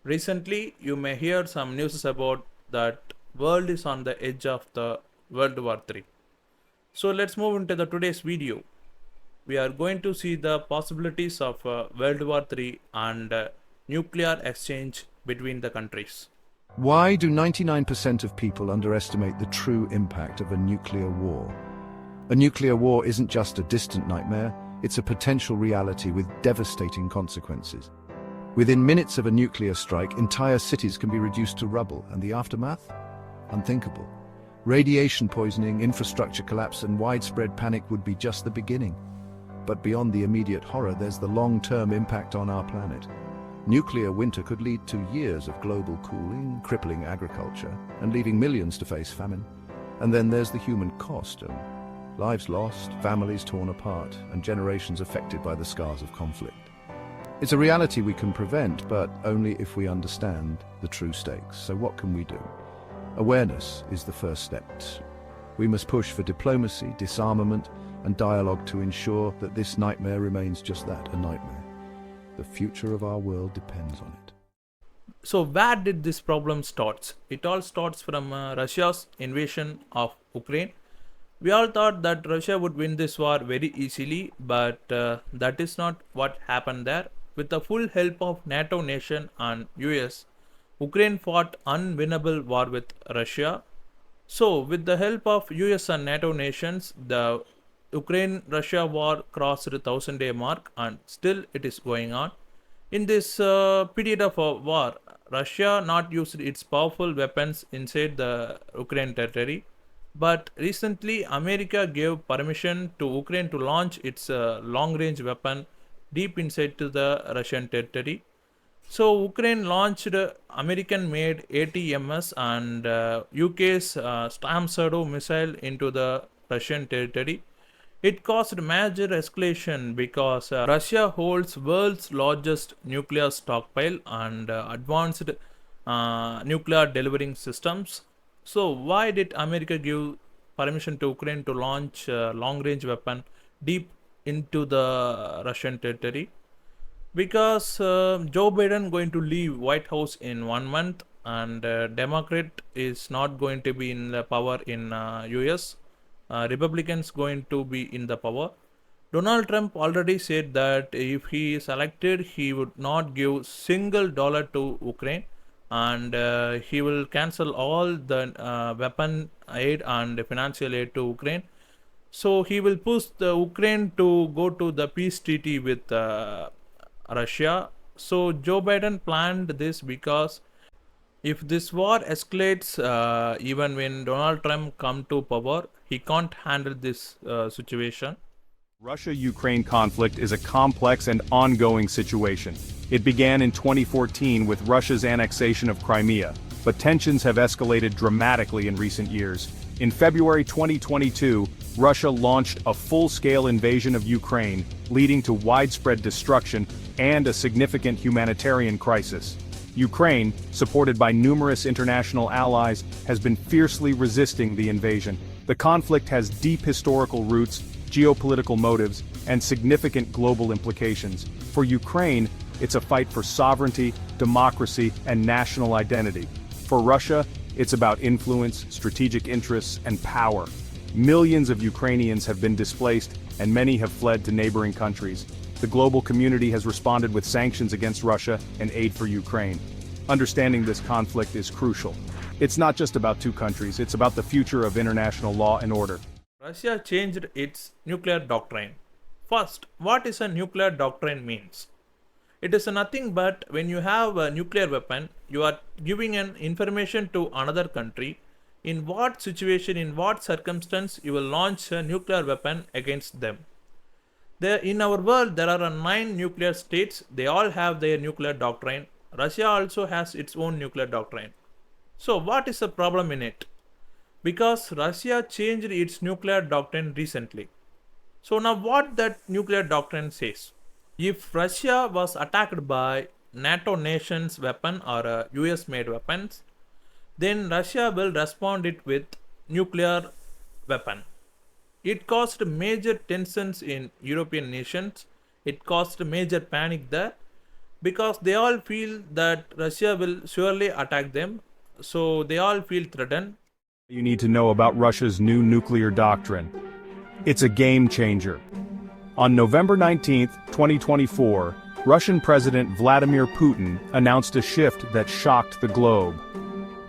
Recently, you may hear some news about that world is on the edge of the World War III. So let's move into the today's video. We are going to see the possibilities of World War III and nuclear exchange between the countries. Why do 99% of people underestimate the true impact of a nuclear war? A nuclear war isn't just a distant nightmare, it's a potential reality with devastating consequences. Within minutes of a nuclear strike, entire cities can be reduced to rubble, and the aftermath? Unthinkable. Radiation poisoning, infrastructure collapse, and widespread panic would be just the beginning. But beyond the immediate horror, there's the long-term impact on our planet. Nuclear winter could lead to years of global cooling, crippling agriculture, and leaving millions to face famine. And then there's the human cost. Lives lost, families torn apart, and generations affected by the scars of conflict. It's a reality we can prevent, but only if we understand the true stakes. So what can we do? Awareness is the first step. We must push for diplomacy, disarmament, and dialogue to ensure that this nightmare remains just that, a nightmare. The future of our world depends on it. So where did this problem start? It all starts from Russia's invasion of Ukraine. We all thought that Russia would win this war very easily, but that is not what happened there. With the full help of NATO nation and US, Ukraine fought unwinnable war with Russia. So with the help of US and NATO nations, the Ukraine-Russia war crossed the 1,000-day mark and still it is going on. In this period of war, Russia not used its powerful weapons inside the Ukraine territory. But recently, America gave permission to Ukraine to launch its long-range weapon deep inside to the Russian territory. So Ukraine launched American-made ATMS and UK's Storm Shadow missile into the Russian territory. It caused major escalation because Russia holds world's largest nuclear stockpile and advanced nuclear delivering systems. So why did America give permission to Ukraine to launch a long-range weapon deep into the Russian territory? Because Joe Biden going to leave White House in 1 month, and Democrat is not going to be in the power in US. Republicans going to be in the power. Donald Trump already said that if he is elected, he would not give single dollar to Ukraine, and he will cancel all the weapon aid and financial aid to Ukraine. So he will push the Ukraine to go to the peace treaty with Russia. So Joe Biden planned this because if this war escalates, even when Donald Trump come to power, he can't handle this situation. Russia-Ukraine conflict is a complex and ongoing situation. It began in 2014 with Russia's annexation of Crimea, but tensions have escalated dramatically in recent years. In February 2022, Russia launched a full-scale invasion of Ukraine, leading to widespread destruction and a significant humanitarian crisis. Ukraine, supported by numerous international allies, has been fiercely resisting the invasion. The conflict has deep historical roots, geopolitical motives, and significant global implications. For Ukraine, it's a fight for sovereignty, democracy, and national identity. For Russia, it's about influence, strategic interests, and power. Millions of Ukrainians have been displaced, and many have fled to neighboring countries. The global community has responded with sanctions against Russia and aid for Ukraine. Understanding this conflict is crucial. It's not just about two countries, it's about the future of international law and order. Russia changed its nuclear doctrine. First, what is a nuclear doctrine means? It is nothing but when you have a nuclear weapon, you are giving an information to another country in what situation, in what circumstance you will launch a nuclear weapon against them. In our world, there are 9 nuclear states. They all have their nuclear doctrine. Russia also has its own nuclear doctrine. So what is the problem in it? Because Russia changed its nuclear doctrine recently. So now what that nuclear doctrine says? If Russia was attacked by NATO nations weapon or US made weapons, then Russia will respond it with nuclear weapon. It caused major tensions in European nations. It caused major panic there. because they all feel that Russia will surely attack them, so they all feel threatened. You need to know about Russia's new nuclear doctrine. It's a game changer. On November 19, 2024, Russian President Vladimir Putin announced a shift that shocked the globe.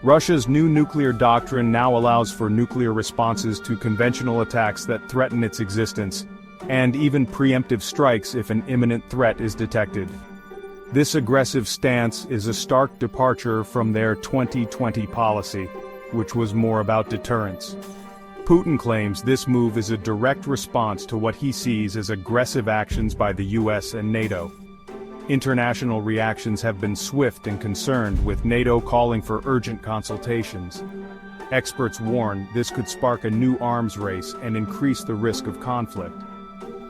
Russia's new nuclear doctrine now allows for nuclear responses to conventional attacks that threaten its existence, and even preemptive strikes if an imminent threat is detected. This aggressive stance is a stark departure from their 2020 policy, which was more about deterrence. Putin claims this move is a direct response to what he sees as aggressive actions by the US and NATO. International reactions have been swift and concerned, with NATO calling for urgent consultations. Experts warn this could spark a new arms race and increase the risk of conflict.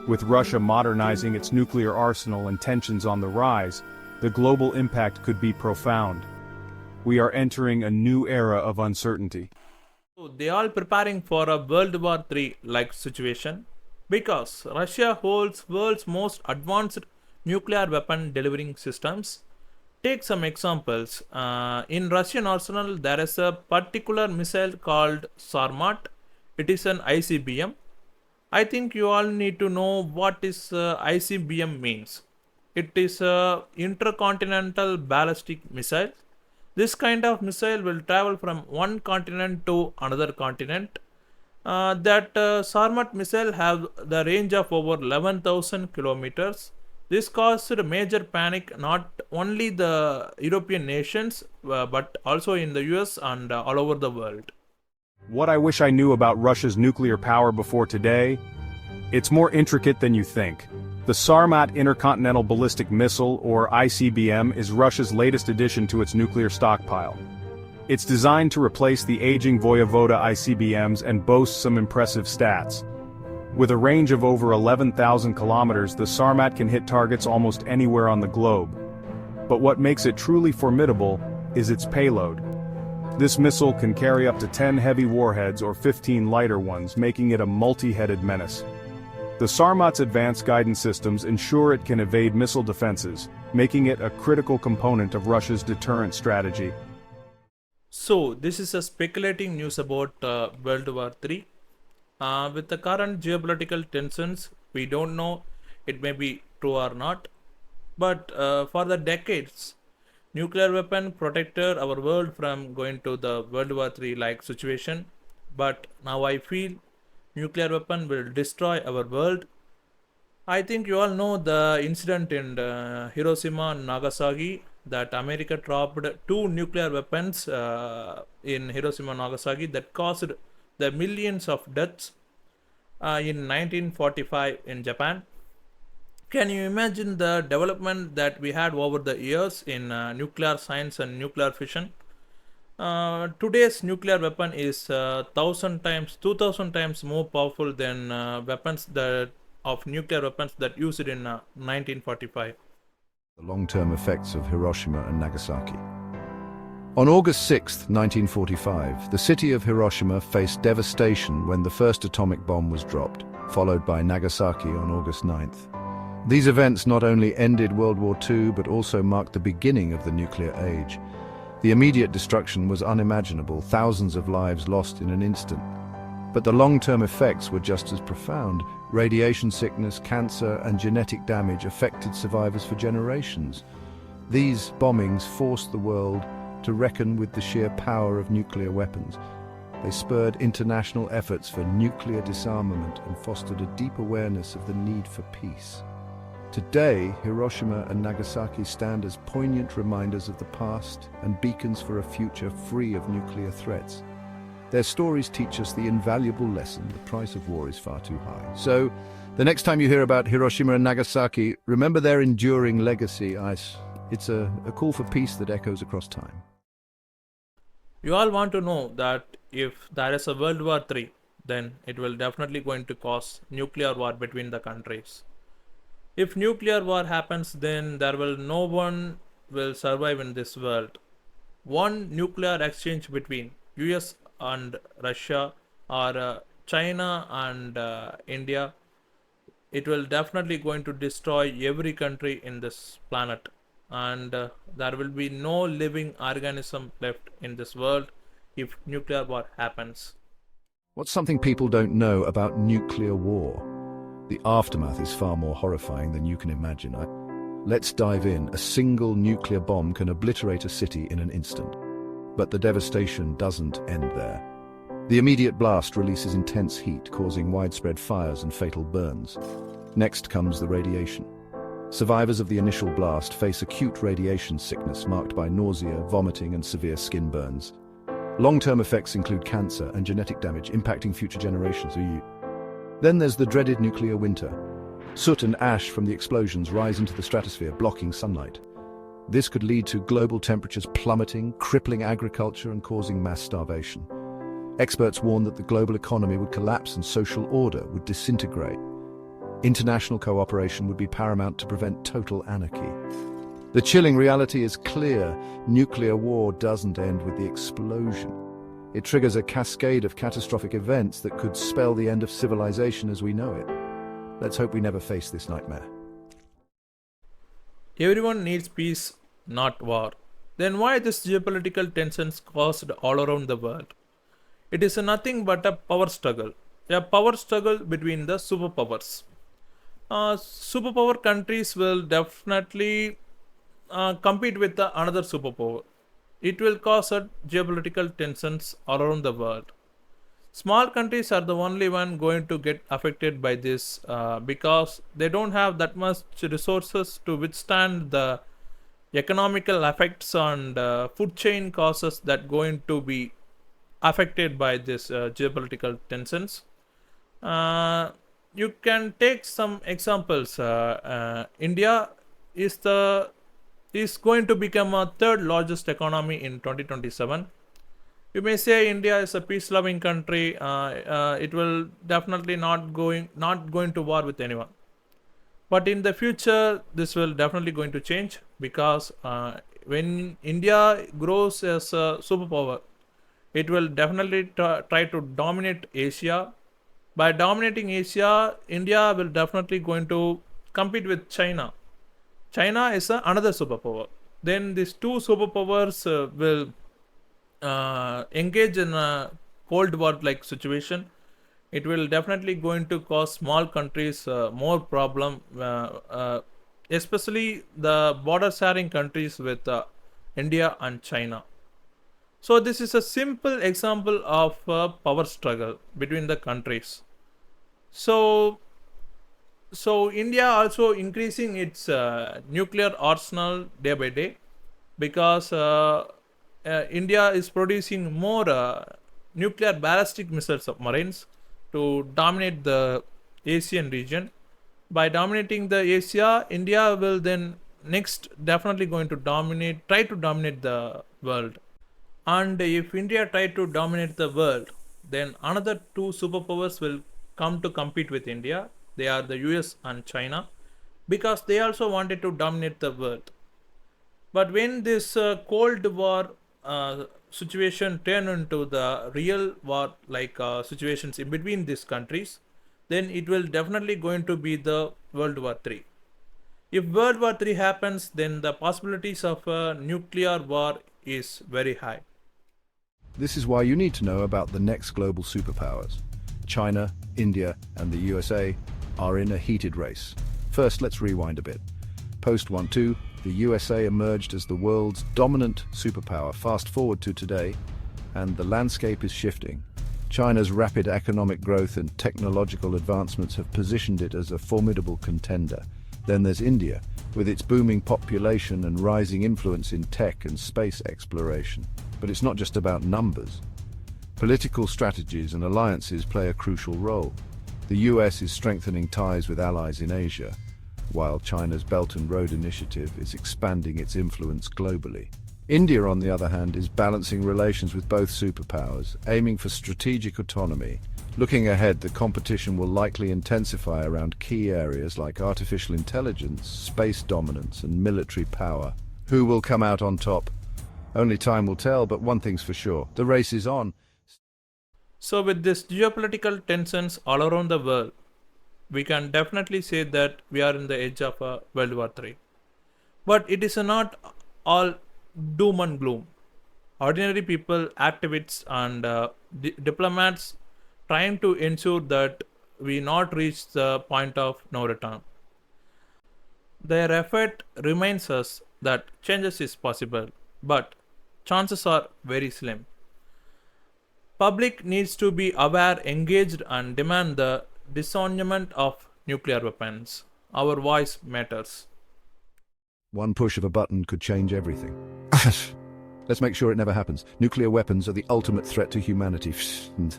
With Russia modernizing its nuclear arsenal and tensions on the rise, the global impact could be profound. We are entering a new era of uncertainty. So they are preparing for a World War III like situation because Russia holds world's most advanced nuclear weapon delivering systems. Take some examples. In Russian arsenal, there is a particular missile called Sarmat. It is an ICBM. I think you all need to know what is ICBM means. It is a intercontinental ballistic missile. This kind of missile will travel from one continent to another continent. That Sarmat missile have the range of over 11,000 kilometers. This caused a major panic not only the European nations but also in the US and all over the world. What I wish I knew about Russia's nuclear power before today? It's more intricate than you think. The Sarmat Intercontinental Ballistic Missile, or ICBM, is Russia's latest addition to its nuclear stockpile. It's designed to replace the aging Voyevoda ICBMs and boasts some impressive stats. With a range of over 11,000 kilometers, the Sarmat can hit targets almost anywhere on the globe. But what makes it truly formidable is its payload. This missile can carry up to 10 heavy warheads or 15 lighter ones, making it a multi-headed menace. The Sarmat's advanced guidance systems ensure it can evade missile defenses, making it a critical component of Russia's deterrent strategy. So this is a speculating news about World War III. With the current geopolitical tensions, we don't know it may be true or not. But for the decades, nuclear weapon protected our world from going to the World War III like situation. But now I feel nuclear weapon will destroy our world. I think you all know the incident in Hiroshima and Nagasaki, that America dropped two nuclear weapons in Hiroshima and Nagasaki that caused the millions of deaths in 1945 in Japan. Can you imagine the development that we had over the years in nuclear science and nuclear fission? Today's nuclear weapon is 2,000 times more powerful than weapons that of nuclear weapons that used in 1945. The long-term effects of Hiroshima and Nagasaki. On August 6, 1945, the city of Hiroshima faced devastation when the first atomic bomb was dropped, followed by Nagasaki on August 9th. These events not only ended World War II but also marked the beginning of the nuclear age. The immediate destruction was unimaginable, thousands of lives lost in an instant. But the long-term effects were just as profound. Radiation sickness, cancer, and genetic damage affected survivors for generations. These bombings forced the world to reckon with the sheer power of nuclear weapons. They spurred international efforts for nuclear disarmament and fostered a deep awareness of the need for peace. Today, Hiroshima and Nagasaki stand as poignant reminders of the past and beacons for a future free of nuclear threats. Their stories teach us the invaluable lesson: the price of war is far too high. So, the next time you hear about Hiroshima and Nagasaki, remember their enduring legacy. It's a call for peace that echoes across time. You all want to know that if there is a World War III, then it will definitely going to cause nuclear war between the countries. If nuclear war happens, then there will no one will survive in this world. One nuclear exchange between US and Russia, or China and India, it will definitely going to destroy every country in this planet. and there will be no living organism left in this world if nuclear war happens. What's something people don't know about nuclear war? The aftermath is far more horrifying than you can imagine. Let's dive in. A single nuclear bomb can obliterate a city in an instant. But the devastation doesn't end there. The immediate blast releases intense heat, causing widespread fires and fatal burns. Next comes the radiation. Survivors of the initial blast face acute radiation sickness marked by nausea, vomiting, and severe skin burns. Long-term effects include cancer and genetic damage, impacting future generations. Then there's the dreaded nuclear winter. Soot and ash from the explosions rise into the stratosphere, blocking sunlight. This could lead to global temperatures plummeting, crippling agriculture, and causing mass starvation. Experts warn that the global economy would collapse and social order would disintegrate. International cooperation would be paramount to prevent total anarchy. The chilling reality is clear. Nuclear war doesn't end with the explosion. It triggers a cascade of catastrophic events that could spell the end of civilization as we know it. Let's hope we never face this nightmare. Everyone needs peace, not war. Then why this geopolitical tensions caused all around the world? It is nothing but a power struggle between the superpowers. Superpower countries will definitely compete with another superpower. It will cause geopolitical tensions all around the world. Small countries are the only one going to get affected by this because they don't have that much resources to withstand the economical effects and food chain causes that going to be affected by this geopolitical tensions. You can take some examples. India is going to become a third largest economy in 2027. You may say India is a peace-loving country. It will definitely not going to war with anyone. But in the future, this will definitely going to change because when India grows as a superpower, it will definitely try to dominate Asia. By dominating Asia, India will definitely going to compete with China. China is another superpower. Then these two superpowers will engage in a cold war like situation. It will definitely going to cause small countries more problem, especially the border sharing countries with India and China. So this is a simple example of a power struggle between the countries. So India also increasing its nuclear arsenal day by day because India is producing more nuclear ballistic missile submarines to dominate the Asian region. By dominating the Asia, India will then next definitely going to try to dominate the world. And if India try to dominate the world, then another two superpowers will come to compete with India. They are the US and China because they also wanted to dominate the world. But when this Cold War situation turn into the real war like situations in between these countries, then it will definitely going to be the World War 3. If World War 3 happens, then the possibilities of a nuclear war is very high. This is why you need to know about the next global superpowers. China, India, and the USA are in a heated race. First, let's rewind a bit. Post-World War II, the USA emerged as the world's dominant superpower. Fast forward to today, and the landscape is shifting. China's rapid economic growth and technological advancements have positioned it as a formidable contender. Then there's India, with its booming population and rising influence in tech and space exploration. But it's not just about numbers. Political strategies and alliances play a crucial role. The US is strengthening ties with allies in Asia, while China's Belt and Road Initiative is expanding its influence globally. India, on the other hand, is balancing relations with both superpowers, aiming for strategic autonomy. Looking ahead, the competition will likely intensify around key areas like artificial intelligence, space dominance, and military power. Who will come out on top? Only time will tell, but one thing's for sure, the race is on. So with this geopolitical tensions all around the world, we can definitely say that we are in the edge of a World War 3. But it is not all doom and gloom. Ordinary people, activists, and diplomats trying to ensure that we not reach the point of no return. Their effort reminds us that changes is possible, but chances are very slim. Public needs to be aware, engaged, and demand the disarmament of nuclear weapons. Our voice matters. One push of a button could change everything. Let's make sure it never happens. Nuclear weapons are the ultimate threat to humanity. And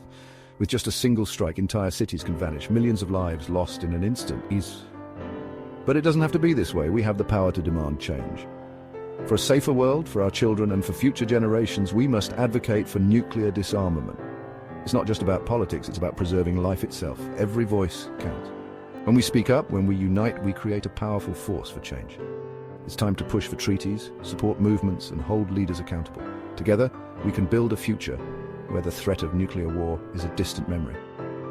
with just a single strike, entire cities can vanish. Millions of lives lost in an instant. But it doesn't have to be this way. We have the power to demand change. For a safer world, for our children, and for future generations, we must advocate for nuclear disarmament. It's not just about politics, it's about preserving life itself. Every voice counts. When we speak up, when we unite, we create a powerful force for change. It's time to push for treaties, support movements, and hold leaders accountable. Together, we can build a future where the threat of nuclear war is a distant memory,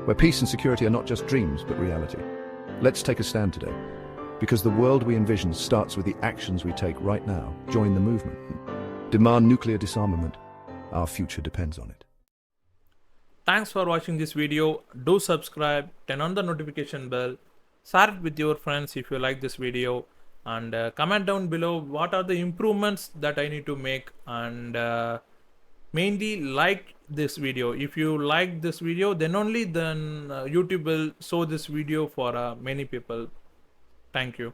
where peace and security are not just dreams, but reality. Let's take a stand today, because the world we envision starts with the actions we take right now. Join the movement. Demand nuclear disarmament. Our future depends on it. Thanks for watching this video. Do subscribe, turn on the notification bell, share it with your friends if you like this video, and comment down below what are the improvements that I need to make, and mainly like this video. If you like this video, then only YouTube will show this video for many people. Thank you.